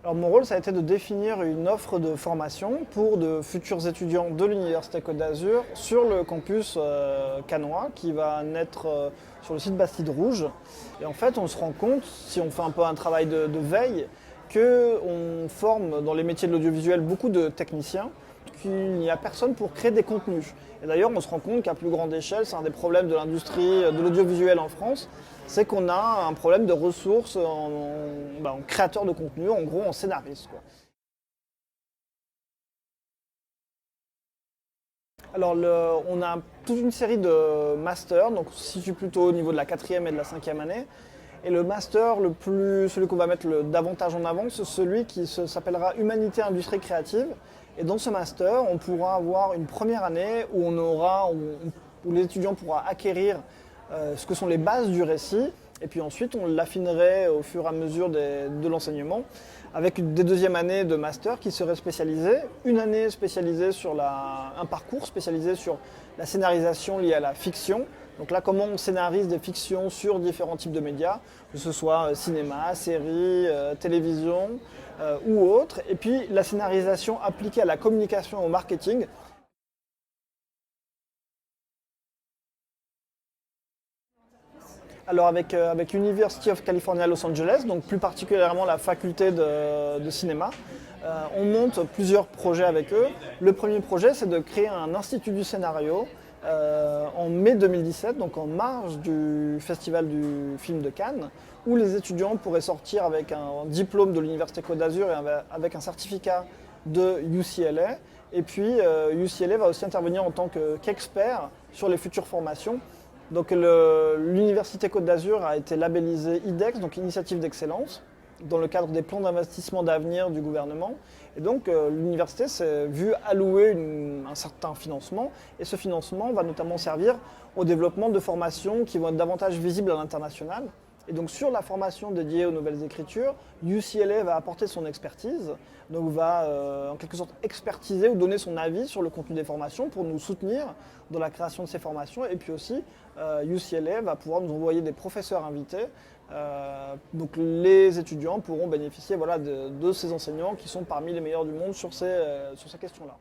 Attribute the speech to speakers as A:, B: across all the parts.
A: Alors mon rôle, ça a été de définir une offre de formation pour de futurs étudiants de l'Université Côte d'Azur sur le campus cannois qui va naître sur le site Bastide Rouge. Et en fait, on se rend compte, si on fait un peu un travail de veille, qu'on forme dans les métiers de l'audiovisuel beaucoup de techniciens, qu'il n'y a personne pour créer des contenus. Et d'ailleurs, on se rend compte qu'à plus grande échelle, c'est un des problèmes de l'industrie de l'audiovisuel en France, c'est qu'on a un problème de ressources en créateurs de contenu, en gros en scénaristes, quoi. Alors, on a toute une série de masters, donc on se situe plutôt au niveau de la quatrième et de la cinquième année. Et le master, celui qu'on va mettre davantage en avant, c'est celui qui s'appellera Humanité, Industrie Créative. Et dans ce master, on pourra avoir une première année où l'étudiant pourra acquérir ce que sont les bases du récit. Et puis ensuite, on l'affinerait au fur et à mesure de l'enseignement avec des deuxièmes années de master qui seraient spécialisées. Une année spécialisée sur un parcours spécialisé sur la scénarisation liée à la fiction. Donc là, comment on scénarise des fictions sur différents types de médias, que ce soit cinéma, série, télévision ou autre. Et puis la scénarisation appliquée à la communication et au marketing. Alors avec University of California Los Angeles, donc plus particulièrement la faculté de cinéma, on monte plusieurs projets avec eux. Le premier projet, c'est de créer un institut du scénario en mai 2017, donc en marge du Festival du film de Cannes, où les étudiants pourraient sortir avec un diplôme de l'Université Côte d'Azur et avec un certificat de UCLA. Et puis UCLA va aussi intervenir en tant qu'expert sur les futures formations. Donc l'Université Côte d'Azur a été labellisée IDEX, donc Initiative d'Excellence, dans le cadre des plans d'investissement d'avenir du gouvernement. Et donc l'université s'est vue allouer un certain financement, et ce financement va notamment servir au développement de formations qui vont être davantage visibles à l'international. Et donc sur la formation dédiée aux nouvelles écritures, UCLA va apporter son expertise, donc va en quelque sorte expertiser ou donner son avis sur le contenu des formations pour nous soutenir dans la création de ces formations. Et puis aussi, UCLA va pouvoir nous envoyer des professeurs invités. Donc les étudiants pourront bénéficier de ces enseignants qui sont parmi les meilleurs du monde sur ces questions-là.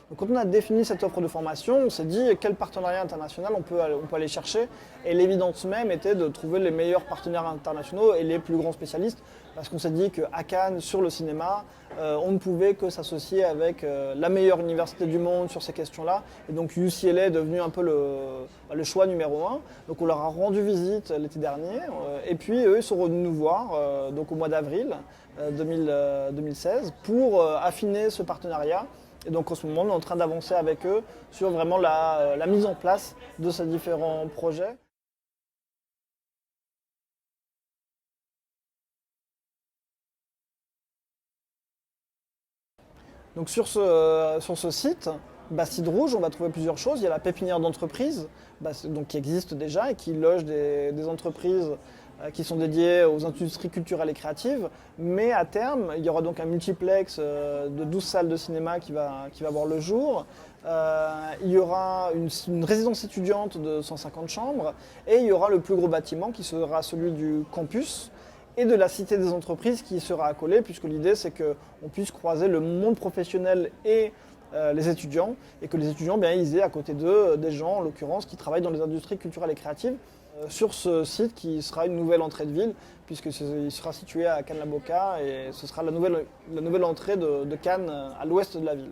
A: Donc, quand on a défini cette offre de formation, on s'est dit quel partenariat international on peut aller chercher. Et l'évidence même était de trouver les meilleurs partenaires internationaux et les plus grands spécialistes. Parce qu'on s'est dit qu'à Cannes, sur le cinéma, on ne pouvait que s'associer avec la meilleure université du monde sur ces questions-là. Et donc UCLA est devenu un peu le choix numéro un. Donc on leur a rendu visite l'été dernier. Et puis eux, ils sont revenus nous voir donc au mois d'avril 2016 pour affiner ce partenariat. Et donc en ce moment, on est en train d'avancer avec eux sur vraiment la mise en place de ces différents projets. Donc sur ce site, Bastide Rouge, on va trouver plusieurs choses. Il y a la pépinière d'entreprise, donc qui existe déjà et qui loge des entreprises qui sont dédiées aux industries culturelles et créatives. Mais à terme, il y aura donc un multiplex de 12 salles de cinéma qui va voir le jour. Il y aura une résidence étudiante de 150 chambres et il y aura le plus gros bâtiment qui sera celui du campus et de la cité des entreprises qui sera accolée, puisque l'idée c'est qu'on puisse croiser le monde professionnel et les étudiants, et que les étudiants, ils aient à côté d'eux des gens, en l'occurrence, qui travaillent dans les industries culturelles et créatives, sur ce site qui sera une nouvelle entrée de ville, puisqu'il sera situé à Cannes-la-Boca, et ce sera la nouvelle entrée de Cannes à l'ouest de la ville.